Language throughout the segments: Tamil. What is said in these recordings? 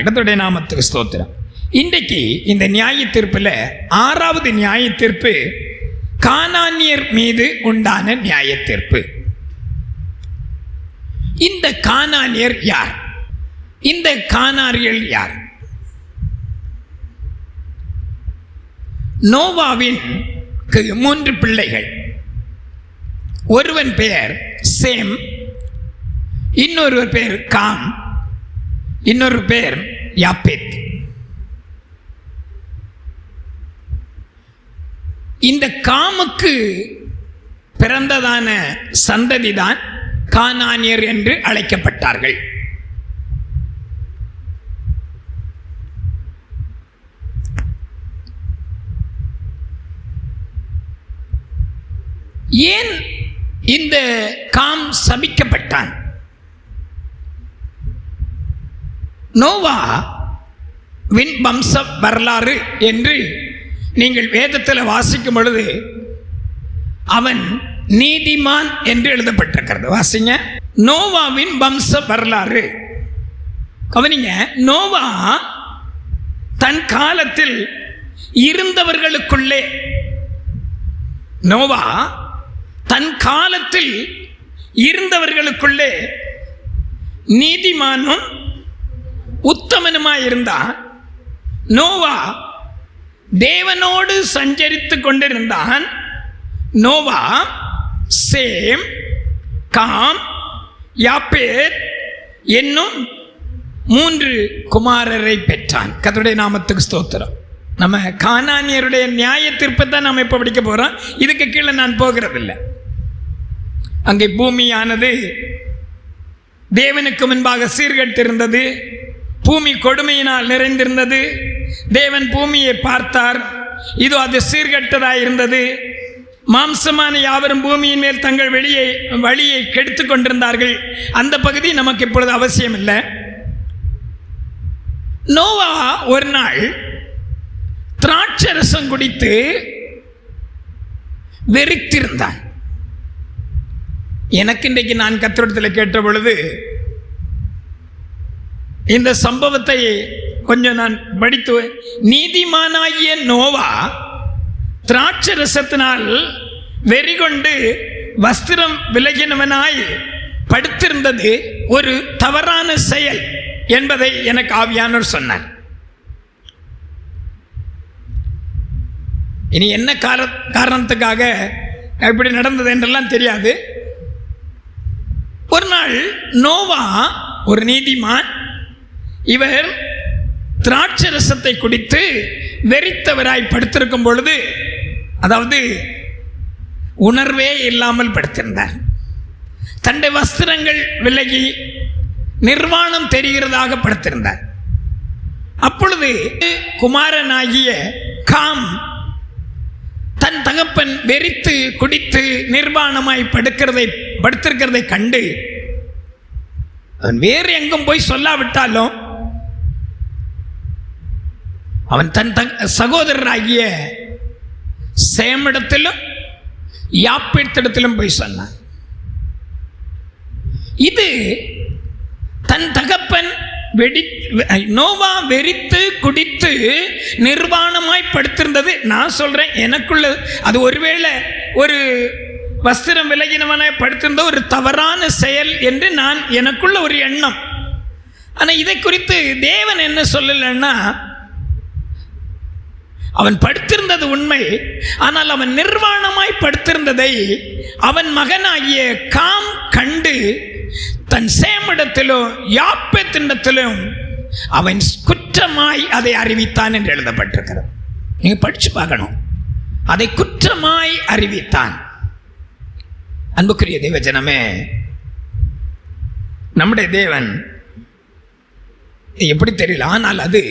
இடத்துடைய நாமத்துக்கு ஸ்தோத்திரம். இன்றைக்கு இந்த நியாய தீர்ப்பில் 6வது நியாய தீர்ப்பு கானானியர் மீது உண்டான நியாய தீர்ப்பு. இந்த கானானியர் யார்? இந்த கானானியர்கள் யார்? நோவாவின் 3 பிள்ளைகள். ஒருவன் பெயர் சேம், இன்னொரு பெயர் காம், இன்னொரு பெயர் யாப்பேத். இந்த காமுக்கு பிறந்ததான சந்ததிதான் கானானியர் என்று அழைக்கப்பட்டார்கள். ஏன் இந்த காம் சபிக்கப்பட்டான்? நோவா வின் வம்ச வரலாறு என்று நீங்கள் வேதத்தில் வாசிக்கும் பொழுது அவன் நீதிமான் என்று எழுதப்பட்டிருக்கிறது. வாசிங்க, நோவாவின் வம்ச வரலாறு. கவனிங்க, நோவா தன் காலத்தில் இருந்தவர்களுக்குள்ளே, நோவா தன் காலத்தில் இருந்தவர்களுக்குள்ளே நீதிமானும் உத்தமனுமாயிருந்தான். நோவா தேவனோடு சஞ்சரித்துக் கொண்டிருந்தான். நோவா சேம், காம், யாப்பேத் என்னும் 3 குமாரரை பெற்றான். கர்த்தருடைய நாமத்துக்கு ஸ்தோத்திரம். நம்ம கானானியருடைய நியாய தீர்ப்பை தான் நம்ம இப்போ படிக்க போகிறோம். இதுக்கு கீழே நான் போகிறதில்லை. அங்கே பூமியானது தேவனுக்கு முன்பாக சீர்கட்டிருந்தது. பூமி கொடுமையினால் நிறைந்திருந்தது. தேவன் பூமியை பார்த்தார், இதோ அது சீர்கட்டதாக இருந்தது. மாம்சமான யாவரும் பூமியின் மேல் தங்கள் வழியை கெடுத்து கொண்டிருந்தார்கள். அந்த பகுதி நமக்கு இப்பொழுது அவசியம் இல்லை. நோவா ஒரு நாள் திராட்சரசம் குடித்து வெறித்திருந்தான். எனக்கு இன்றைக்கு நான் கர்த்தரிடத்தில் கேட்ட பொழுது இந்த சம்பவத்தை கொஞ்சம் நான் படித்து, நீதிமானாகிய நோவா திராட்சரசத்தினால் வெறிகொண்டு வஸ்திரம் விலகினவனாய் படுத்திருந்தது ஒரு தவறான செயல் என்பதை எனக்கு ஆவியானவர் சொன்னார். இனி என்ன காரணத்துக்காக இப்படி நடந்தது என்றெல்லாம் தெரியாது. ஒரு நாள் நோவா ஒரு நீதிமான், இவர் திராட்சரசத்தை குடித்து வெறித்தவராய் படுத்திருக்கும் பொழுது, அதாவது உணர்வே இல்லாமல் படுத்திருந்தார். தன்னுடைய வஸ்திரங்கள் விலகி நிர்வாணம் தெரிகிறதாக படுத்திருந்தார். அப்பொழுது குமாரனாகிய காம் தன் தகப்பன் வெறித்து குடித்து நிர்வாணமாய் படுத்திருக்கிறதை கண்டு, அவன் வேறு எங்கும் போய் சொல்லாவிட்டாலும் அவன் தன் சகோதரராகிய சேமிடத்திலும் யாப்பேத்திடத்திலும் போய் சொன்னான். இது தன் தகப்பன் நோவா வெறித்து குடித்து நிர்வாணமாய் படுத்திருந்தது. நான் சொல்றேன், எனக்குள்ள அது ஒருவேளை ஒரு வஸ்திரம் விலகினவனாய் படுத்திருந்த ஒரு தவறான செயல் என்று நான் எனக்குள்ள ஒரு எண்ணம். ஆனால் இதை குறித்து தேவன் என்ன சொல்லலைன்னா, அவன் படுத்திருந்தது உண்மை, ஆனால் அவன் நிர்வாணமாய் படுத்திருந்ததை அவன் மகனாகிய காம் கண்டு தன் சேமிடத்திலும் யாப்பேத்திடத்திலும் அவன் குற்றமாய் அதை அறிவித்தான் என்று எழுதப்பட்டிருக்கிறது. நீங்க படிச்சு பார்க்கணும். அதை குற்றமாய் அறிவித்தான். அன்புக்குரிய தேவஜனமே, நம்முடைய தேவன் எப்படி தெரியல, ஆனால் அது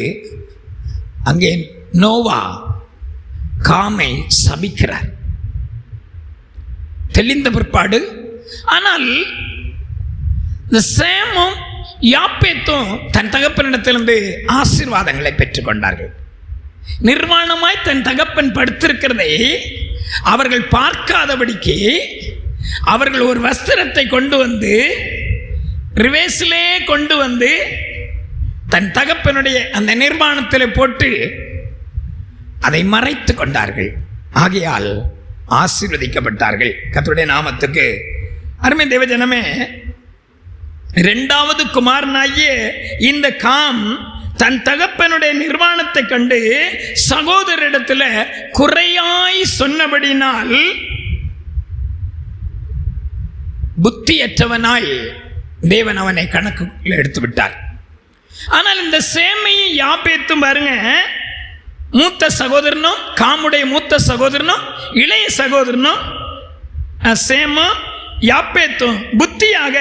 அங்கே நோவா காமை சபிக்கிறார் தெளிந்த பிற்பாடு. ஆனால் இந்த சேமும் யாப்பேத்தும் தன் தகப்பனிடத்திலிருந்து ஆசீர்வாதங்களை பெற்றுக்கொண்டார்கள். நிர்வாணமாய் தன் தகப்பன் படுத்திருக்கிறதை அவர்கள் பார்க்காதபடிக்கு அவர்கள் ஒரு வஸ்திரத்தை கொண்டு வந்து ரிவேஸிலே கொண்டு வந்து தன் தகப்பனுடைய அந்த நிர்வாணத்தில் போட்டு அதை மறைத்து கொண்டார்கள். ஆகையால் ஆசீர்வதிக்கப்பட்டார்கள். கர்த்தருடைய நாமத்துக்கு அருமை தேவஜனமே, இரண்டாவது குமாரனாகிய இந்த காம் தன் தகப்பனுடைய நிர்வாணத்தை கண்டு சகோதரிடத்தில் குறையாய் சொன்னபடினால் புத்தியற்றவனாய் தேவன் அவனை கணக்குள்ள எடுத்து விட்டார். ஆனால் இந்த சேமையும் யாப்பேத்தும் பாருங்க, மூத்த சகோதரனும் காமுடைய மூத்த சகோதரனும் இளைய சகோதரனும் சேமும் யாப்பேத்தும் புத்தியாக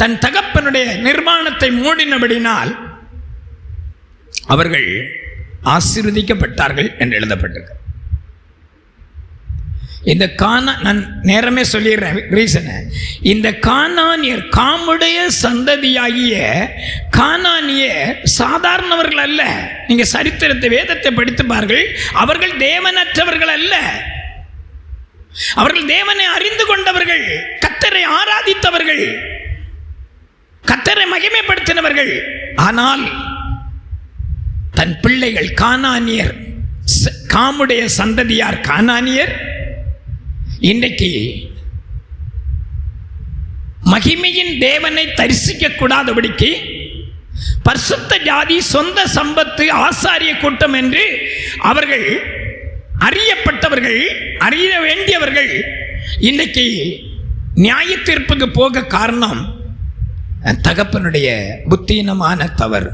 தன் தகப்பனுடைய நிர்வாணத்தை மூடினபடினால் அவர்கள் ஆசீர்வதிக்கப்பட்டார்கள் என்று எழுதப்பட்டிருக்கு. இந்த நான் நேரமே சொல்லிடுறேன் ரீசனை. இந்த கானானியர், காமுடைய சந்ததியாகிய கானானியர் சாதாரணவர்கள் அல்ல. நீங்க சரித்திரத்தை வேதத்தை படித்து பாருங்கள். அவர்கள் தேவனற்றவர்கள் அல்ல. அவர்கள் தேவனை அறிந்து கொண்டவர்கள், கர்த்தரை ஆராதித்தவர்கள், கர்த்தரை மகிமைப்படுத்தினவர்கள். ஆனால் தன் பிள்ளைகள் கானானியர், காமுடைய சந்ததியார் கானானியர் இன்றைக்கு மகிமையின் தேவனை தரிசிக்க கூடாதபடிக்கு பரிசுத்த ஜாதி, சொந்த சம்பத்து, ஆசாரிய கூட்டம் என்று அவர்கள் அறியப்பட்டவர்கள், அறிய வேண்டியவர்கள் இன்றைக்கு நியாய தீர்ப்புக்கு போக காரணம் தகப்பனுடைய புத்தீனமான தவறு.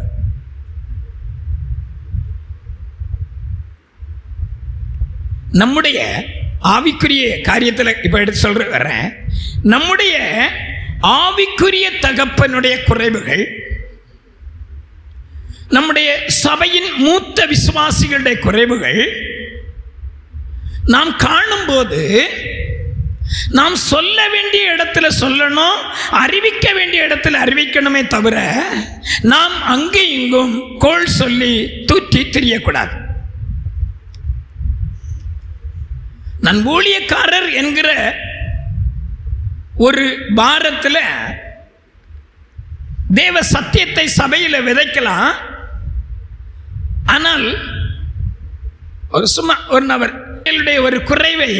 நம்முடைய ஆவிக்குரிய காரியத்தில் இப்ப எடுத்து வரேன். நம்முடைய ஆவிக்குரிய தகப்பனுடைய குறைவுகள், நம்முடைய சபையின் மூத்த விசுவாசிகளுடைய குறைவுகள் நாம் காணும்போது நாம் சொல்ல வேண்டிய இடத்துல சொல்லணும், அறிவிக்க வேண்டிய இடத்துல அறிவிக்கணுமே தவிர நாம் அங்கே இங்கும் கோள் சொல்லி தூற்றி திரியக்கூடாது. நான் ஊழியக்காரர் என்கிற ஒரு பாரத்தில் தேவ சத்தியத்தை சபையில் விதைக்கலாம். ஆனால் ஒரு நபர் ஒரு குறைவை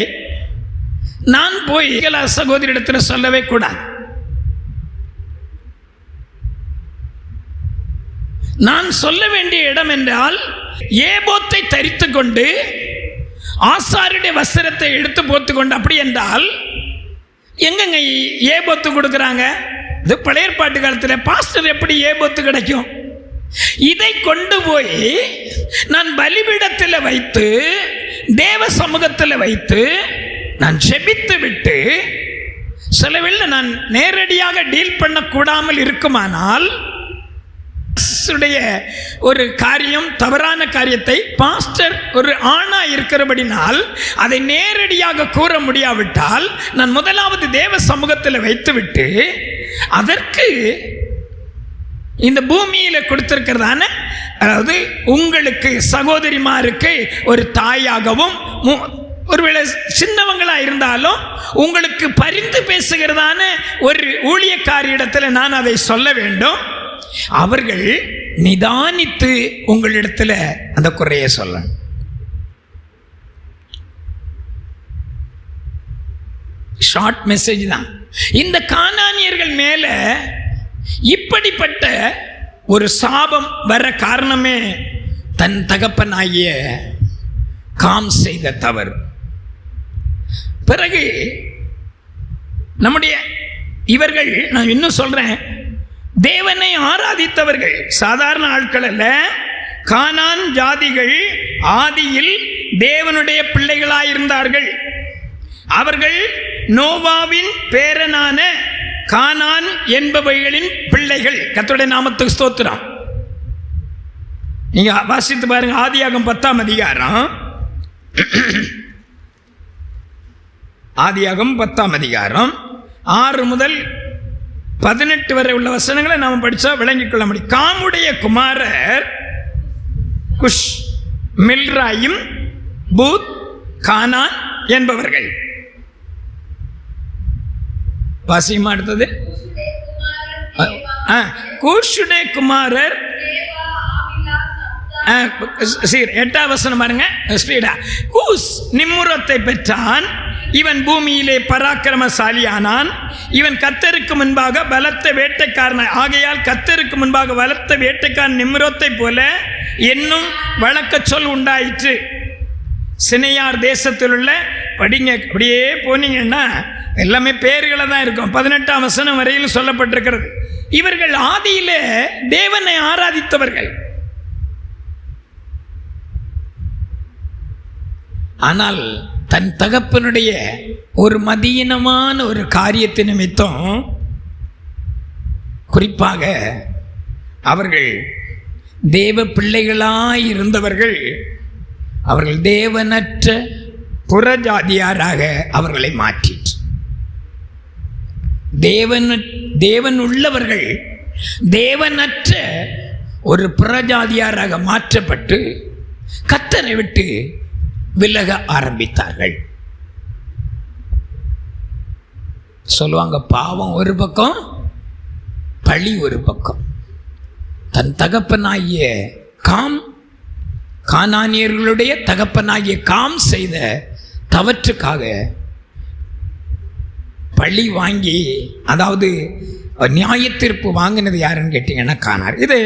நான் போய் சகோதரிடத்தில் சொல்லவே கூடாது. நான் சொல்ல வேண்டிய இடம் என்றால் ஏபோத்தை தரித்து கொண்டு ஆசாருடைய வஸ்திரத்தை எடுத்து போத்து கொண்டு, அப்படி என்றால் எங்கங்க ஏபோத்து கொடுக்குறாங்க? இது பழைய ஏற்பாட்டு காலத்தில் பாஸ்டர் எப்படி ஏபோத்து கிடைக்கும்? இதை கொண்டு போய் நான் பலிபீடத்தில் வைத்து தேவ சமூகத்தில் வைத்து நான் செபித்து விட்டு சிலவில் நான் நேரடியாக டீல் பண்ணக்கூடாமல் இருக்குமானால் ஒரு காரியம், தவறான காரியத்தை பாஸ்டர் ஒரு ஆணா இருக்கிறபடினால் அதை நேரடியாக கூற முடியாவிட்டால் நான் முதலாவது தேவ சமூகத்தில் வைத்துவிட்டு அதற்கு இந்த பூமியில கொடுத்திருக்கிறதான, அதாவது உங்களுக்கு சகோதரிமாருக்கு ஒரு தாயாகவும், ஒருவேளை சின்னவங்களா இருந்தாலும் உங்களுக்கு பரிந்து பேசுகிறதான ஒரு ஊழியக்காரியிடத்தில் நான் அதை சொல்ல வேண்டும். அவர்கள் நிதானித்து உங்களிடத்தில் அந்த குறைய சொல்ல. ஷார்ட் மெசேஜ் தான். இந்த கானானியர்கள் மேல இப்படிப்பட்ட ஒரு சாபம் வர காரணமே தன் தகப்பனாகிய காம் செய்த தவறு. பிறகு நம்முடைய இவர்கள், நான் இன்னும் சொல்றேன், தேவனை ஆராதித்தவர்கள் சாதாரண ஆட்கள் அல்ல. கானான் ஜாதிகள் ஆதியில் தேவனுடைய பிள்ளைகளாயிருந்தார்கள். அவர்கள் நோவாவின் பேரனான கானான் என்பவைகளின் பிள்ளைகள். கர்த்தருடைய நாமத்துக்கு ஸ்தோத்திரம். நீங்க வாசித்து பாருங்க, ஆதியாகமம் 10ஆம் அதிகாரம். ஆதியாகமம் 10ஆம் அதிகாரம் 6 முதல் 18 வரை உள்ள வசனங்களை நாம் படிச்சா விளங்கிக் கொள்ள முடியும். காமுடைய குமாரர் குஷ், மில்ராயிம், பூத், கானான் என்பவர்கள். வாசியமா அடுத்தது, கூஷுடைய குமாரர் 8ஆம் வசனம் பாருங்க ஸ்பீடா. கூஸ் நிம்முரத்தை பெற்றான், இவன் பூமியிலே பராக்கிரமசாலியானான், இவன் கர்த்தருக்கு முன்பாக பலத்த வேட்டைக்காரன் ஆகையால் கர்த்தருக்கு முன்பாக பலத்த வேட்டைக்காரன் நிம்ரோத்தை போல என்னும் வழக்க சொல் உண்டாயிற்று. சினையார் தேசத்தில் உள்ள படிங்க, அப்படியே போனீங்கன்னா எல்லாமே பேர்களை தான் இருக்கும். 18ஆம் வசனம் வரையில் சொல்லப்பட்டிருக்கிறது. இவர்கள் ஆதியிலே தேவனை ஆராதித்தவர்கள். ஆனால் தன் தகப்பனுடைய ஒரு மதியினமான ஒரு காரியத்தை நிமித்தம், குறிப்பாக அவர்கள் தேவ பிள்ளைகளாய் இருந்தவர்கள், அவர்கள் தேவனற்ற புறஜாதியாராக அவர்களை மாற்றிற்று. தேவன் உள்ளவர்கள் தேவனற்ற ஒரு புறஜாதியாராக மாற்றப்பட்டு கர்த்தரை விட்டு விலக ஆரம்பித்தார்கள். சொல்லுவாங்க, பாவம் ஒரு பக்கம், பழி ஒரு பக்கம். தன் தகப்பனாகிய கானானியர்களுடைய தகப்பனாகிய காம் செய்த தவற்றுக்காக பழி வாங்கி, அதாவது நியாயத்தீர்ப்பு வாங்கினது யாருன்னு கேட்டீங்கன்னா கானான். இது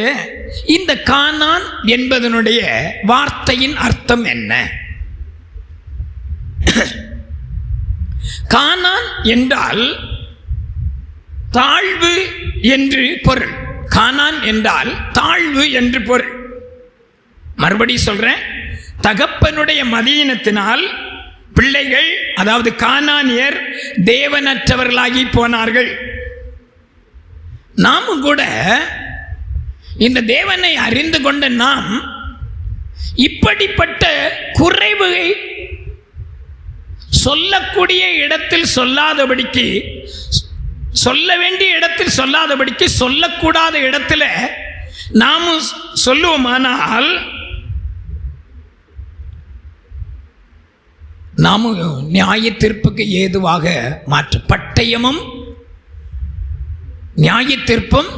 இந்த கானான் என்பதனுடைய வார்த்தையின் அர்த்தம் என்ன? கானான் என்றால் தாழ்வு என்று பொருள். கானான் என்றால் தாழ்வு என்று பொருள். மறுபடி சொல்றேன், தகப்பனுடைய மதியினத்தினால் பிள்ளைகள், அதாவது கானானியர் தேவனற்றவர்களாகி போனார்கள். நாமும் கூட இந்த தேவனை அறிந்து கொண்ட நாம் இப்படிப்பட்ட குறைவை சொல்லக்கூடிய இடத்தில் சொல்லாதபடிக்கு, சொல்ல வேண்டிய இடத்தில் சொல்லாதபடிக்கு சொல்லக்கூடாத இடத்துல நாமும் சொல்லுவோமானால் நாமும் நியாய தீர்ப்புக்கு ஏதுவாக மாற்று. பட்டயமும் நியாய தீர்ப்பும்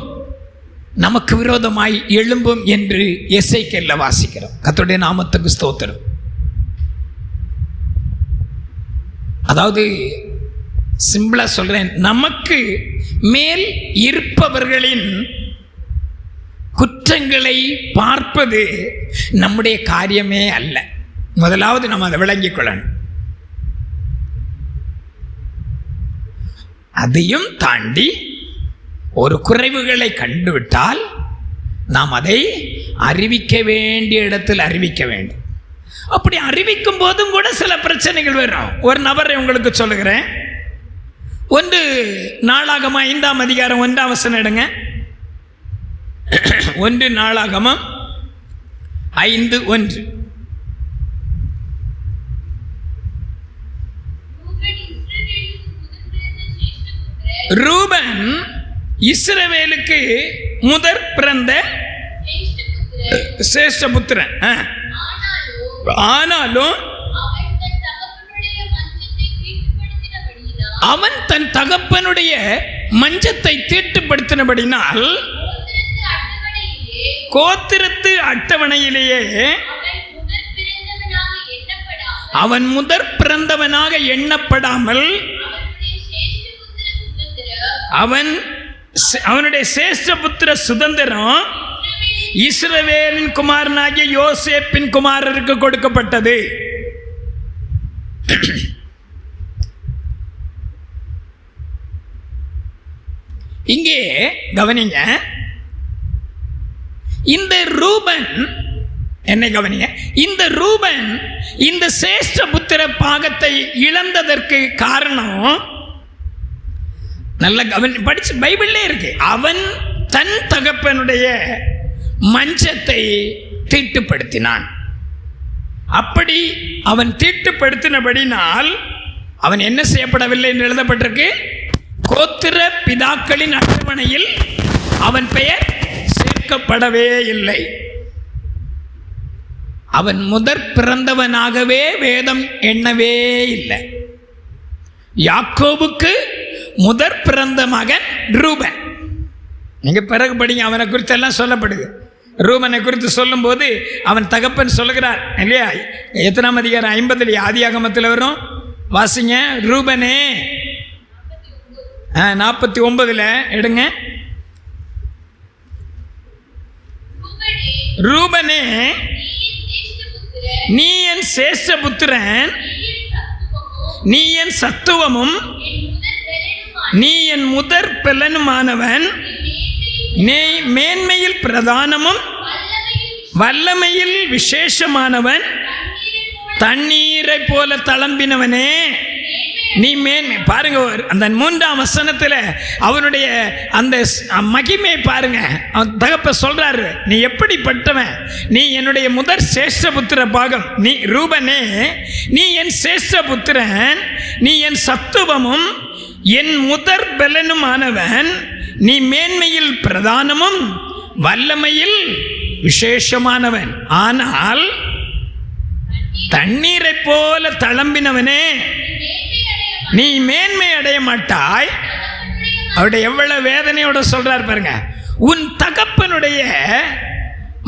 நமக்கு விரோதமாய் எழும்பும் என்று எசேக்கியேல்ல வாசிக்கிறோம். கர்த்தருடைய நாமத்துக்கு ஸ்தோத்திரம். அதாவது சிம்பிளா சொல்றேன், நமக்கு மேல் இருப்பவர்களின் குற்றங்களை பார்ப்பது நம்முடைய காரியமே அல்ல. முதலாவது நம்ம அதை விளங்கிக் கொள்ளணும். அதையும் தாண்டி ஒரு குறைவுகளை கண்டுவிட்டால் நாம் அதை அறிவிக்க வேண்டிய இடத்தில் அறிவிக்க வேண்டும். அப்படி அறிவிக்கும் போதும் கூட சில பிரச்சனைகள் வரும். ஒரு நபரை உங்களுக்கு சொல்லுகிறேன். 1 நாளாகமம் 5ஆம் அதிகாரம் 1ஆம் வசனம் எடுங்க. 1 நாளாகமம் 5:1. ரூபன் இஸ்ரவேலுக்கு முதற் பிறந்த சேஷ்டபுத்திரன். ஆனாலும் அவன் தன் தகப்பனுடைய மஞ்சத்தை தீட்டுப்படுத்தினபடினால் கோத்திரத்து அட்டவணையிலேயே அவன் முதற் பிறந்தவனாக எண்ணப்படாமல் அவனுடைய சேஷ்டபுத்திர சுதந்திரம் இஸ்ரவேலின் குமாரனாகிய யோசேப்பின் குமாரருக்கு கொடுக்கப்பட்டது. இங்கே கவனிங்க, இந்த ரூபன், என்னை கவனிங்க, இந்த ரூபன் இந்த சேஷ்டபுத்திர பாகத்தை இழந்ததற்கு காரணம் நல்ல படிச்சு பைபிள்லே இருக்கு. அவன் தன் தகப்பனுடைய மஞ்சத்தை தீட்டுப்படுத்தினான். அப்படி அவன் தீட்டுப்படுத்தினபடினால் அவன் என்ன செய்யப்படவில்லை என்று எழுதப்பட்டிருக்கு? கோத்திர பிதாக்களின் அட்டவணையில் அவன் பெயர் சேர்க்கப்படவே இல்லை. அவன் முதற் பிறந்தவனாகவே வேதம் எண்ணவே இல்லை. யாக்கோபுக்கு முதற் பிறந்த மகன் ரூபன். நீங்க பிறகு படிங்க, அவனை குறித்து எல்லாம் சொல்லப்படுது. ரூபனை குறித்து சொல்லும்போது அவன் தகப்பன் சொல்லுகிறார் இல்லையா? எத்தனாம் அதிகாரம்? 50 ஆதியாகமத்தில் வரும். வாசிங்க. ரூபனே 49 எடுங்க. ரூபனே, நீ என் சேஷ்ட புத்திரன், நீ என் சத்துவமும், நீ என் முதற் பெலனுமானவன், நீ மேன்மையில் பிரதானமும் வல்லமையில் விசேஷமானவன், தண்ணீரை போல தளம்பினவனே, நீ மேன்மை. பாருங்க, அந்த 3ஆம் வசனத்தில் அவனுடைய அந்த மகிமை பாருங்க. அவன் தகப்ப சொல்றாரு, நீ எப்படிப்பட்டவன், நீ என்னுடைய முதற் சேஷ்ட புத்திர பாகம், நீ ரூபனே, நீ என் சேஷ்ட புத்திரன், நீ என் சத்துவமும் என் முதற் பெலனுமானவன், நீ மேன்மையில் பிரதானமும் வல்லமையில் விசேஷமானவன். ஆனால் தண்ணீரை போல தளம்பினவனே, நீ மேன்மை அடைய மாட்டாய். அவருடைய எவ்வளவு வேதனையோட சொல்றார் பாருங்க. உன் தகப்பனுடைய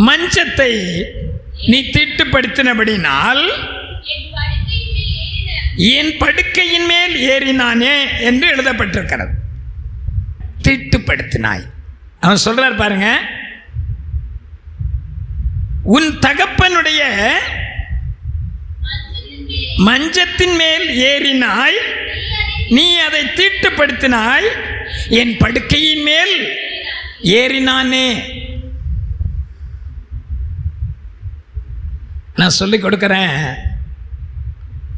மஞ்சத்தை நீ தீட்டுப்படுத்தினபடினால் என் படுக்கையின் மேல் ஏறினானே என்று எழுதப்பட்டிருக்கிறது. தீட்டுப்படுத்தினாய். அவன் சொல்றார் பாருங்க, உன் தகப்பனுடைய மஞ்சத்தின் மேல் ஏறினாய், நீ அதை தீட்டுப்படுத்தினாய், என் படுக்கையின் மேல் ஏறினானே. நான் சொல்லிக் கொடுக்கிறேன்,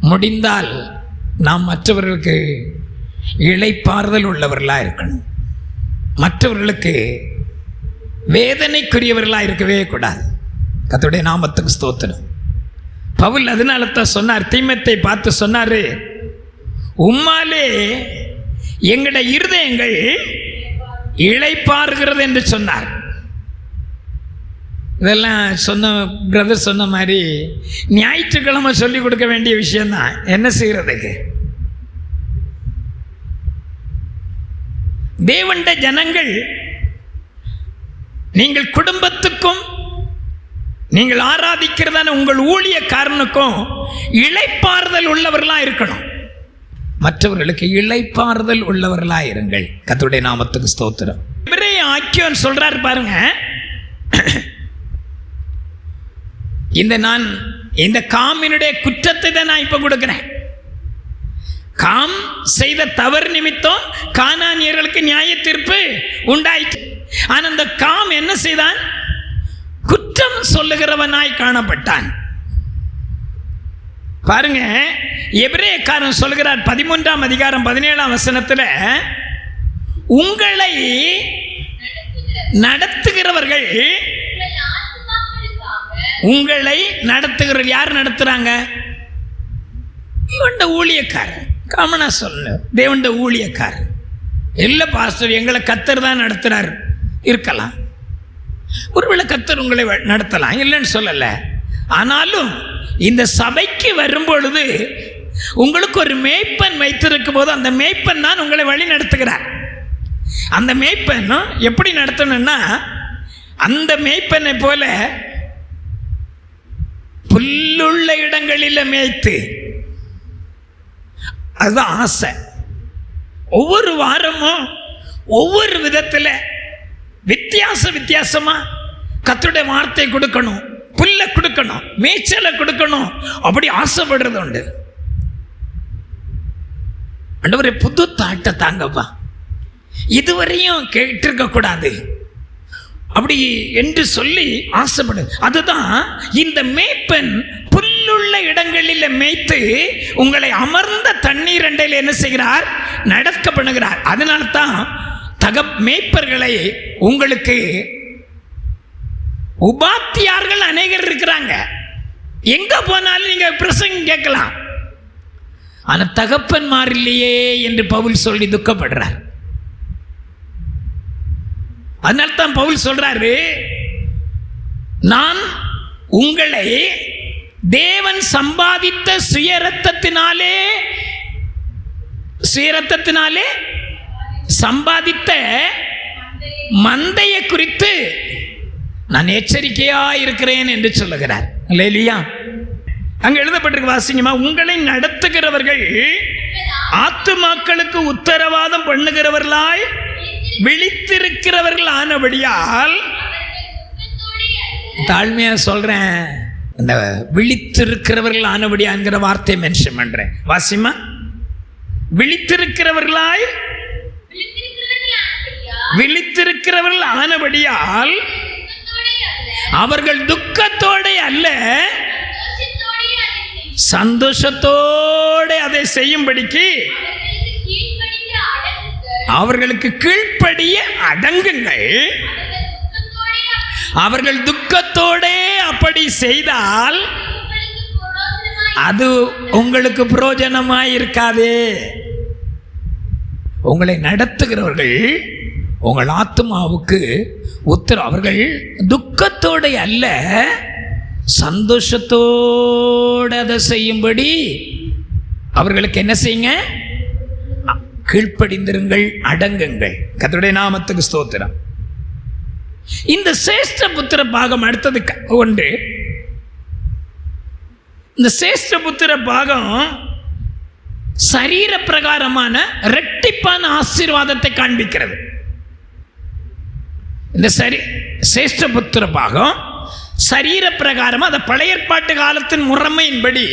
முடிந்தால் நாம் மற்றவர்களுக்கு இளைப்பாறுதல் உள்ளவர்களாக இருக்கணும். மற்றவர்களுக்கு வேதனைக்குரியவர்களாக இருக்கவே கூடாது. கர்த்தருடைய நாமத்துக்கு ஸ்தோத்திரம். பவுல் அதனால தான் சொன்னார், தீமத்தை பார்த்து சொன்னாரு, உம்மாலே எங்களுடைய இருதயங்கள் இளைப்பாறுகிறது என்று சொன்னார். இதெல்லாம் சொன்ன பிரதர் சொன்ன மாதிரி ஞாயிற்றுக்கிழமை சொல்லிக் கொடுக்க வேண்டிய விஷயம்தான். என்ன செய்யறதுக்கு? தேவனுடைய ஜனங்கள், நீங்கள் குடும்பத்துக்கும் நீங்கள் ஆராதிக்கிறதான உங்கள் ஊழியக்காரனுக்கும் இளைப்பாறுதல் உள்ளவர்களாக இருக்கணும். மற்றவர்களுக்கு இளைப்பாறுதல் உள்ளவர்களாக இருங்கள். கர்த்தருடைய நாமத்துக்கு ஸ்தோத்திரம். இவரே ஆக்கியோன் சொல்றார் பாருங்க, நான் இந்த காமினுடைய குற்றத்தை தான் நான் இப்ப கொடுக்கிறேன். காம் செய்த தவறு நிமித்தம் கானானியர்களுக்கு நியாய தீர்ப்பு உண்டாயிற்று. ஆனா அந்த காம் என்ன செய்தான்? குற்றம் சொல்லுகிறவனாய் காணப்பட்டான். பாருங்க, எபிரேயக்காரன் சொல்கிறார் 13ஆம் அதிகாரம் 17ஆம் வசனத்தில், உங்களை நடத்துகிறவர்கள், உங்களை நடத்துகிற யார் நடத்துறாங்க? தேவண்ட ஊழியக்காரன். காமனா சொல்லு, தேவண்ட ஊழியக்காரன். இல்லை பாஸ்டர், எங்களை கர்த்தர் தான் நடத்துறார் இருக்கலாம். ஒருவேளை கர்த்தர் உங்களை நடத்தலாம், இல்லைன்னு சொல்லல. ஆனாலும் இந்த சபைக்கு வரும்பொழுது உங்களுக்கு ஒரு மேய்ப்பன் வைத்திருக்கும் போது அந்த மேய்ப்பன் தான் உங்களை வழி நடத்துகிறார். அந்த மேய்ப்பன் எப்படி நடத்தணும்னா, அந்த மேய்ப்பனை போல புல்லுள்ள இடங்களில் மேய்த்து, அதுதான் ஆசை. ஒவ்வொரு வாரமும் ஒவ்வொரு விதத்தில் வித்தியாசமா கர்த்தருடைய வார்த்தை கொடுக்கணும், புல்ல கொடுக்கணும், மேய்ச்சலை கொடுக்கணும், அப்படி ஆசைப்படுறது உண்டு. ஆண்டவரே, புது தாட்டை தாங்கப்பா, இதுவரையும் கேட்டிருக்க கூடாது அப்படி என்று சொல்லி ஆசைப்படு. அதுதான் இந்த மேய்ப்பன் புல்லுள்ள இடங்களில் மேய்த்து உங்களை அமர்ந்த தண்ணீர் அண்டையில் என்ன செய்கிறார்? நடக்க பண்ணுகிறார். அதனால தான் மேய்ப்பர்களை உங்களுக்கு உபாத்தியார்கள் அநேகர் இருக்கிறாங்க. எங்க போனாலும் நீங்க பிரசங்கம் கேட்கலாம். ஆனா தகப்பன்மார் இல்லையே என்று பவுல் சொல்லி துக்கப்படுறார். அதனால தான் பவுல் சொல்றாரு, நான் உங்களை தேவன் சம்பாதித்த சுயரத்தத்தினாலே சம்பாதித்த மந்தையை குறித்து நான் எச்சரிக்கையா இருக்கிறேன் என்று சொல்லுகிறார். அல்லேலூயா. அங்க எழுதப்பட்டிருக்கு, வாசிங்கம்மா. உங்களை நடத்துகிறவர்கள் ஆத்துமாக்களுக்கு உத்தரவாதம் பண்ணுகிறவர்களாய் விழித்திருக்கிறவர்கள் ஆனபடியால், தாழ்மையா சொல்றேன், இந்த விழித்திருக்கிறவர்கள் ஆனபடியாங்கிற வார்த்தையை மென்ஷன் பண்றேன். வாசிமா. விழித்திருக்கிறவர்களாய் விழித்திருக்கிறவர்கள் ஆனபடியால் அவர்கள் துக்கத்தோட அல்ல, சந்தோஷத்தோடு அதை செய்யும்படிக்கு அவர்களுக்கு கீழ்ப்படிய அடங்குங்கள். அவர்கள் துக்கத்தோட அப்படி செய்தால் அது உங்களுக்கு பிரயோஜனமாய் இருக்காதே. உங்களை நடத்துகிறவர்கள் உங்கள் ஆத்மாவுக்கு அவர்கள் துக்கத்தோட அல்ல, சந்தோஷத்தோடு அதை செய்யும்படி அவர்களுக்கு என்ன செய்யுங்க? கீழ்ப்படிந்திருங்கள், அடங்குங்கள். கர்த்தருடைய நாமத்துக்கு ஸ்தோத்திரம். இந்த சேஷ்ட புத்திர பாகம் அடுத்தது ஒன்று. இந்த சேஷ்ட புத்திர பாகம் சரீர பிரகாரமான இரட்டிப்பான ஆசீர்வாதத்தை காண்பிக்கிறது. இந்த சேஷ்ட புத்திர பாகம் சரீர பிரகாரம், அந்த பழைய ஏற்பாட்டு காலத்தின் முறைமையின்படி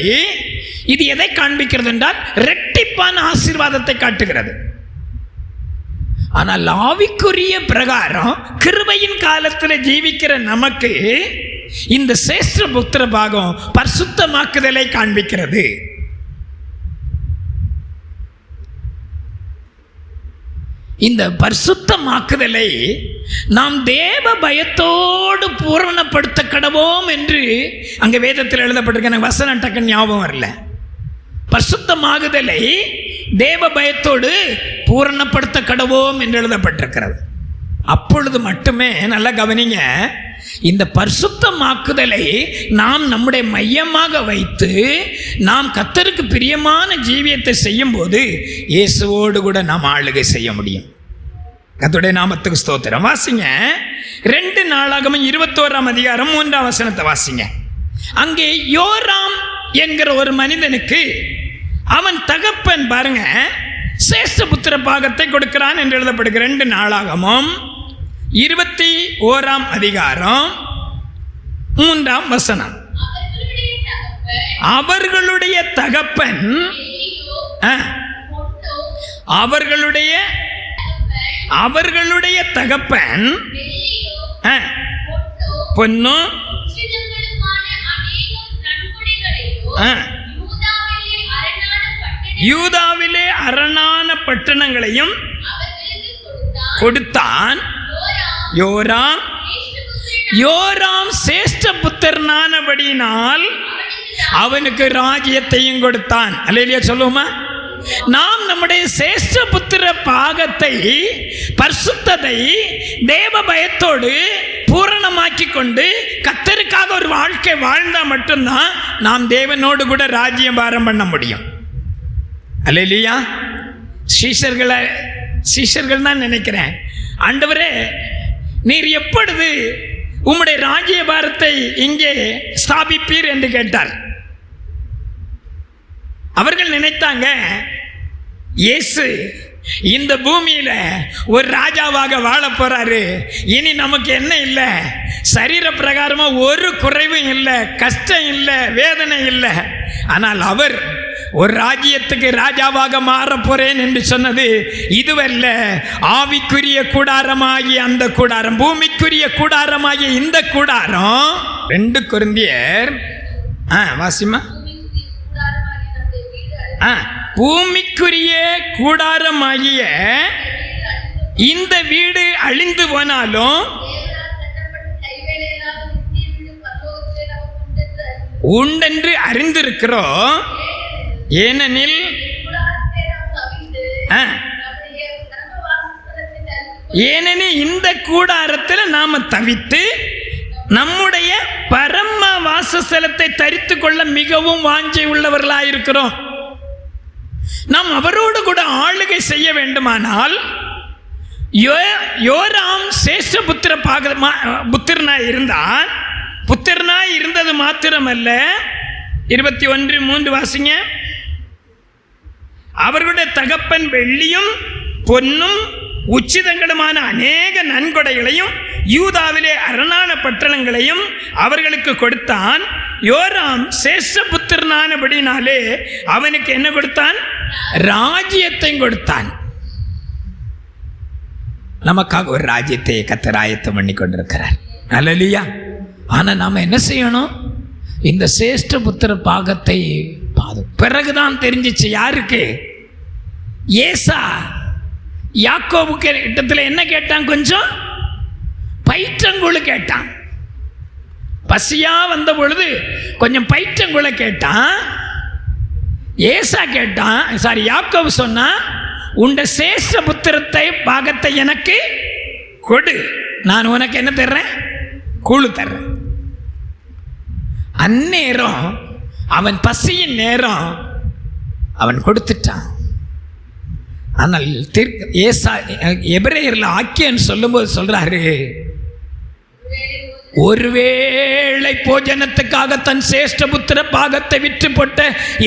இது எதை காண்பிக்கிறது என்றால் இரட்டிப்பான ஆசீர்வாதத்தை காட்டுகிறது. ஆனால் ஆவிக்குரிய பிரகாரம் கிருபையின் காலத்தில் ஜீவிக்கிற நமக்கு இந்த சேஷ்ட புத்திர பாகம் பரிசுத்தமாக்குதலை காண்பிக்கிறது. இந்த பரிசுத்தமாக்குதலை நாம் தேவ பயத்தோடு பூரணப்படுத்த கடவோம் என்று அங்கே வேதத்தில் எழுதப்பட்டிருக்க. எனக்கு வசனம் டக்குன்னு ஞாபகம் வரல. பரிசுத்தமாகுதலை தேவ பயத்தோடு பூரணப்படுத்த கடவோம் என்று எழுதப்பட்டிருக்கிறது. அப்பொழுது மட்டுமே, நல்லா கவனிங்க, இந்த பரிசுத்தமாக்குதலை நாம் நம்முடைய மையமாக வைத்து நாம் கர்த்தருக்கு பிரியமான ஜீவியத்தை செய்யும் போது இயேசுவோடு கூட நாம் ஆளுகை செய்ய முடியும். கர்த்தருடைய நாமத்துக்கு ஸ்தோத்திரம். வாசிங்க 2 நாளாகமம் 21ஆம் அதிகாரம் 3ஆம் வசனத்தை வாசிங்க. அங்கே யோராம் என்கிற ஒரு மனிதனுக்கு அவன் தகப்பன் பாருங்க சேஷ்ட புத்திர பாகத்தை கொடுக்கிறான் என்று எழுதப்படுகிற 2 நாளாகமம் 21ஆம் அதிகாரம் 3ஆம் வசனம். அவர்களுடைய தகப்பன் அவர்களுடைய தகப்பன் பொன்னும் யூதாவிலே அரணான பட்டணங்களையும் கொடுத்தான். யோராம் சேஷ்ட புத்திரனானபடியினால் அவனுக்கு ராஜ்யத்தையும் கொடுத்தான். அல்லேலூயா சொல்லுவோமா? நாம் நம்முடைய சேஷ்ட புத்திர பாகத்தை, பரிசுத்தத்தை தேவ பயத்தோடு பூரணமாக்கி கொண்டு கர்த்தருக்காக ஒரு வாழ்க்கை வாழ்ந்தா மட்டும்தான் நாம் தேவனோடு கூட ராஜ்யம் பாரம் பண்ண முடியும். அல்லேலூயா. சீஷர்கள் தான் நினைக்கிறேன், ஆண்டவரே நீர் எப்பொழுது உம்முடைய ராஜ்ய பாரத்தை இங்கே ஸ்தாபிப்பீர் என்று கேட்டார். அவர்கள் நினைத்தாங்க இயேசு இந்த பூமியில ஒரு ராஜாவாக வாழ போறாரு, இனி நமக்கு என்ன இல்லை, சரீர பிரகாரமா ஒரு குறைவும் இல்லை, கஷ்டம் இல்லை, வேதனை இல்லை. ஆனால் அவர் ஒரு ராஜ்யத்துக்கு ராஜாவாக மாற போறேன் என்று சொன்னது இதுவல்ல. ஆவிக்குரிய கூடாரமாகிய அந்த கூடாரம், பூமிக்குரிய கூடாரமாகிய இந்த கூடாரம். 2 கொரிந்தியர் வாசிமா. பூமிக்குரிய கூடாரமாகிய இந்த வீடு அழிந்து போனாலும் உண்டென்று அறிந்திருக்கிறோம். ஏனெனில் இந்த கூடாரத்தில் நாம தவித்து நம்முடைய பரம வாசஸ்தலத்தை தரித்து கொள்ள மிகவும் வாஞ்சை உள்ளவர்களாயிருக்கிறோம். நாம் அவரோடு கூட ஆளுகை செய்ய வேண்டுமானால் யோராம் சேஷ்ட புத்திரனாய் இருந்தான். புத்திரனாய் இருந்தது மாத்திரமல்ல, 21:3 வாசிங்க. அவர்களுடைய தகப்பன் வெள்ளியும் பொன்னும் உச்சிதங்களுமான அநேக நன்கொடைகளையும் யூதாவிலே அரணான பட்டணங்களையும் அவர்களுக்கு கொடுத்தான். யோராம் சேஷபுத்திரனானபடினாலே அவனுக்கு என்ன கொடுத்தான்? ராஜ்யத்தை கொடுத்தான். நமக்காக ஒரு ராஜ்யத்தை கர்த்தர் ஆயத்தம் பண்ணி கொண்டிருக்கிறார். அல்லேலூயா. ஆனா நாம என்ன செய்யணும்? இந்த சேஷ்டபுத்திர பாகத்தை பிறகுதான் தெரிஞ்சிச்சு. யாருக்கு? ஏசா யாக்கோபுக்கு இடத்துல என்ன கேட்டான்? கொஞ்சம் பயிற்றங்குழு கேட்டான். பசியா வந்த பொழுது கொஞ்சம் பயிற்றங்குழு கேட்டான். ஏசா கேட்டான், சாரி யாக்கோபு சொன்னா, உண்ட சேஷ்ட புத்திரத்தை பாகத்தை எனக்கு கொடு, நான் உனக்கு என்ன தர்றேன்? கூழு தர்றேன். அந்நேரம் அவன் பசியின் நேரம் அவன் கொடுத்துட்டான். ஆனால் ஏசா எபிரேயர்ல ஆக்கியன் சொல்லும்போது சொல்றாரு, ஒருவேளை போஜனத்துக்காக தன் சேஷ்டபுத்திர பாகத்தை விற்று போட்ட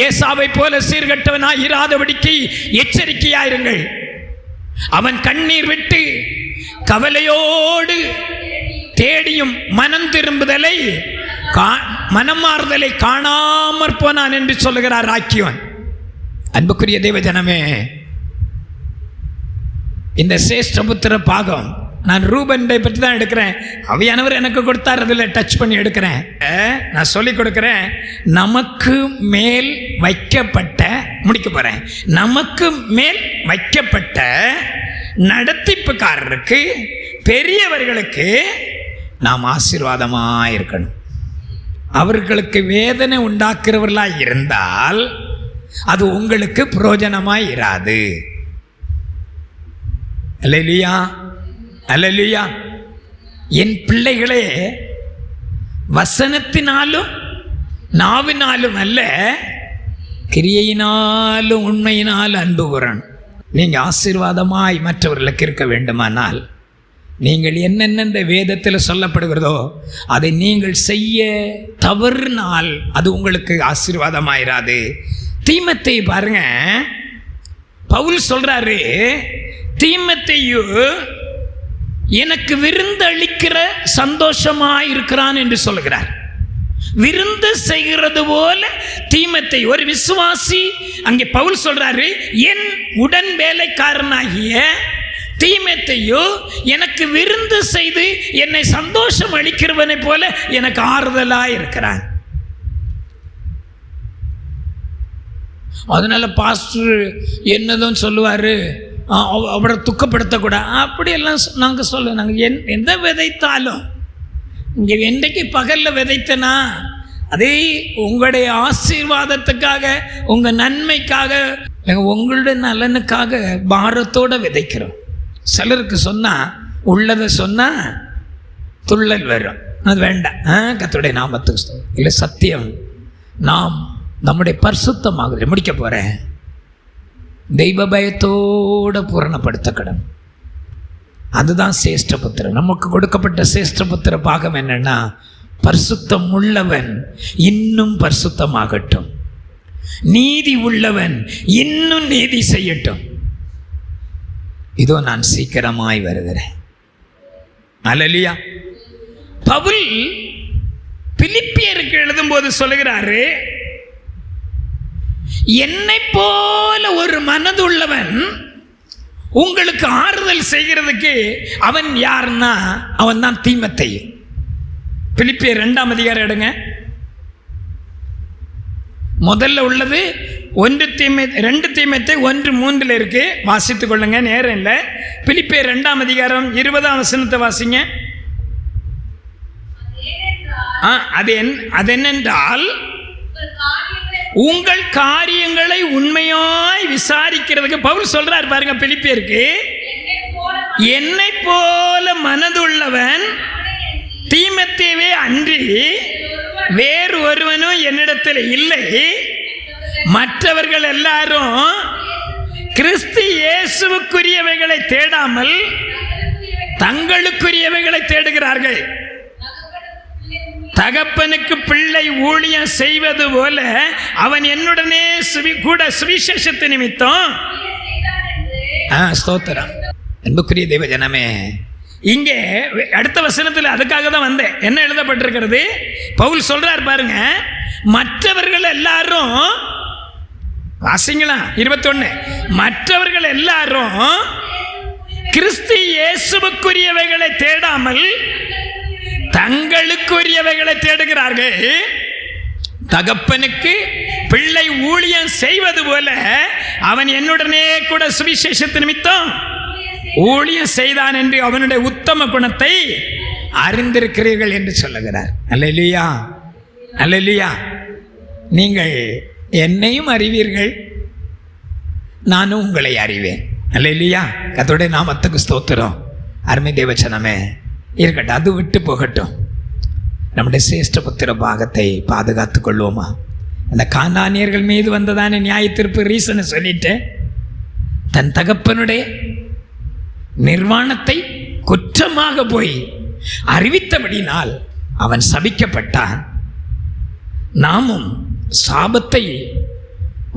ஏசாவை போல சீர்கட்டவனாய் இராதபடிக்கு எச்சரிக்கையாயிருங்கள். அவன் கண்ணீர் விட்டு கவலையோடு தேடியும் மனம் திரும்புதலை மனமாறுதலை காணாமற் போனான் என்று சொல்லுகிறார் ஆக்கியோன். அன்புக்குரிய தேவ ஜனமே, இந்த சேஷ்டபுத்திர பாகம் நான் ரூபனை பற்றி தான் எடுக்கிறேன். அவையானவர் எனக்கு கொடுத்தார், அதில் டச் பண்ணி எடுக்கிறேன். நான் சொல்லி கொடுக்கிறேன். நமக்கு மேல் வைக்கப்பட்ட, முடிக்க போறேன், நமக்கு மேல் வைக்கப்பட்ட நடத்திப்புக்காரருக்கு, பெரியவர்களுக்கு நாம் ஆசீர்வாதமாக இருக்கணும். அவர்களுக்கு வேதனை உண்டாக்குறவர்களாக இருந்தால் அது உங்களுக்கு பிரயோஜனமாய் இராது. அல்லேலூயா, அல்லேலூயா. என் பிள்ளைகளே, வசனத்தினாலும் நாவினாலும் அல்ல, கிரியையினாலும் உண்மையினாலும் அன்பு கூறணும். நீங்கள் ஆசீர்வாதமாய் மற்றவர்களுக்கு இருக்க வேண்டுமானால் நீங்கள் என்னென்ன வேதத்தில் சொல்லப்படுகிறதோ அதை நீங்கள் செய்ய தவறினால் அது உங்களுக்கு ஆசீர்வாதமாயிராது. தீமத்தை பாருங்க, பவுல் சொல்றாரு, தீமத்தையு எனக்கு விருந்து அளிக்கிற சந்தோஷமாய் இருக்கிறான் என்று சொல்கிறார். விருந்து செய்கிறது போல தீமத்தை, ஒரு விசுவாசி, அங்கே பவுல் சொல்றாரு, என் உடன் வேலைக்காரனாகிய தீமத்தையோ எனக்கு விருந்து செய்து என்னை சந்தோஷம் அளிக்கிறவனை போல எனக்கு ஆறுதலாய் இருக்கிறான். அதனால பாஸ்டர் என்னதும் சொல்லுவாரு, அவரை துக்கப்படுத்தக்கூடாது அப்படியெல்லாம் நாங்கள் சொல்ல, நாங்கள் எந்த விதைத்தாலும் இங்கே என்றைக்கு பகலில் விதைத்தனா அதே உங்களுடைய ஆசீர்வாதத்துக்காக, உங்கள் நன்மைக்காக, உங்களுடைய நலனுக்காக பாரத்தோடு விதைக்கிறோம். சிலருக்கு சொன்னால் உள்ளதை சொன்னால் துள்ளல் வரும், அது வேண்டாம். கர்த்தருடைய நாமத்துக்கு இல்லை, சத்தியம். நாம் நம்முடைய பரிசுத்தமாக முடிக்க போகிறேன், தெய்வ பயத்தோடு பூரணப்படுத்த கடன். அதுதான் சேஷ்டபுத்திரன். நமக்கு கொடுக்கப்பட்ட சேஷ்டபுத்திர பாகம் என்னன்னா, பரிசுத்தம் உள்ளவன் இன்னும் பரிசுத்தமாகட்டும், நீதி உள்ளவன் இன்னும் நீதி செய்யட்டும். இதோ நான் சீக்கிரமாய் வருகிறேன். அல்லேலூயா. பவுல் பிலிப்பியருக்கு எழுதும்போது சொல்லுகிறாரு, என்னை போல ஒரு மனதுள்ளவன் உங்களுக்கு ஆறுதல் செய்கிறதுக்கு அவன் யாருன்னா அவன் தான் தீமத்தை. பிலிப்பியர் 2ஆம் அதிகாரம் எடுங்க. முதல்ல உள்ளது 2 தீமத்தை 1:3 இருக்கு, வாசித்துக் கொள்ளுங்க, நேரம் இல்லை. பிலிப்பியர் 2ஆம் அதிகாரம் 20ஆம் வசனத்தை வாசிங்க. அது என்னென்றால், உங்கள் காரியங்களை உண்மையாய் விசாரிக்கிறதுக்கு பவுல் சொல்றார் பாருங்க பிலிப்பியருக்கு, என்னை போல மனதுள்ளவன் தீமத்தேவே அன்றி வேறு ஒருவனும் என்னிடத்தில் இல்லை. மற்றவர்கள் எல்லாரும் கிறிஸ்து இயேசுவுக்குரியவைகளை தேடாமல் தங்களுக்குரியவைகளை தேடுகிறார்கள். தகப்பனுக்கு பிள்ளை ஊழியம் செய்வது போல அவன் என்னுடனே கூட சுவிசேஷத்து நிமித்தம் ஸ்தோத்திரம். அன்புக்குரிய தெய்வ ஜனமே, இங்கே அடுத்த வசனத்தில் அதுக்காக தான் வந்தேன். என்ன எழுதப்பட்டிருக்கிறது? பவுல் சொல்றார் பாருங்க, மற்றவர்கள் எல்லாரும் வாசிங்களா 21, மற்றவர்கள் எல்லாரும் கிறிஸ்து இயேசுவுக்குரியவைகளை தேடாமல் தங்களுக்குரியவைகளை தேடுகிறார்கள். தகப்பனுக்கு பிள்ளை ஊழியம் செய்வது போல அவன் என்னுடனே கூட சுவிசேஷத்து நிமித்தம் ஊழியம் செய்தான் என்று அவனுடைய உத்தம குணத்தை அறிந்திருக்கிறீர்கள் என்று சொல்லுகிறார். அல்லேலூயா, அல்லேலூயா. நீங்கள் என்னையும் அறிவீர்கள், நானும் உங்களை அறிவேன். அல்லேலூயா. கர்த்தருடைய நாமத்துக்கு ஸ்தோத்திரம். அருமை தேவச்சனமே இருக்கட்டும், அது விட்டு போகட்டும். நம்முடைய சிரேஷ்ட புத்திர பாகத்தை பாதுகாத்து கொள்வோமா? அந்த கானானியர்கள் மீது வந்ததான நியாய தீர்ப்பு ரீசனை சொல்லிட்டு, தன் தகப்பனுடைய நிர்வாணத்தை குற்றமாக போய் அறிவித்தபடினால் அவன் சபிக்கப்பட்டான். நாமும் சாபத்தை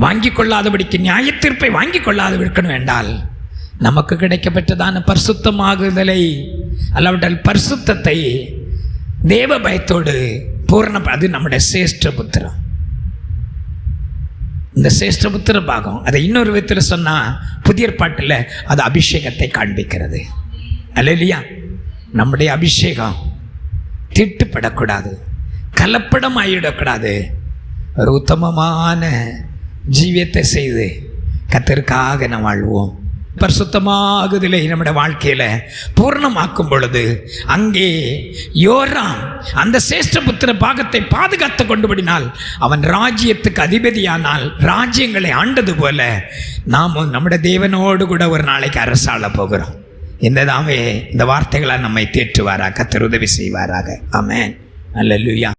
வாங்கிக் கொள்ளாதபடிக்கு, நியாய தீர்ப்பை வாங்கிக் கொள்ளாதபடிக்கணும் என்றால் நமக்கு கிடைக்கப்பட்டதான பரிசுத்தமாகுதலை அல்லாவிட்டால் பரிசுத்தத்தை தேவ பயத்தோடு பூரண, அது நம்முடைய சிரேஷ்ட புத்திரம். இந்த சிரேஷ்ட புத்திர பாகம், அதை இன்னொரு விதத்தில் சொன்னால் புதிய பாட்டில் அது அபிஷேகத்தை காண்பிக்கிறது. அல்லேலூயா. நம்முடைய அபிஷேகம் தீட்டுப்படக்கூடாது, கலப்படம் ஆகிவிடக்கூடாது. ஒரு உத்தமமான ஜீவியத்தை செய்து கர்த்தருக்காக நாம் வாழ்வோம். பரிசுத்தமாகுதலை நம்முடைய வாழ்க்கையில் பூர்ணமாக்கும் பொழுது அங்கே யோராம் அந்த சிரேஷ்ட புத்திர பாகத்தை பாதுகாத்து கொண்டுபடினால் அவன் ராஜ்யத்துக்கு அதிபதியானால் ராஜ்யங்களை ஆண்டது போல நாம் நம்முடைய தேவனோடு கூட ஒரு நாளைக்கு அரசாள போகிறோம். இந்த தாமே இந்த வார்த்தைகளால் நம்மை தேற்றுவாராக, கர்த்தர் உதவி செய்வாராக. ஆமென். அல்லேலூயா.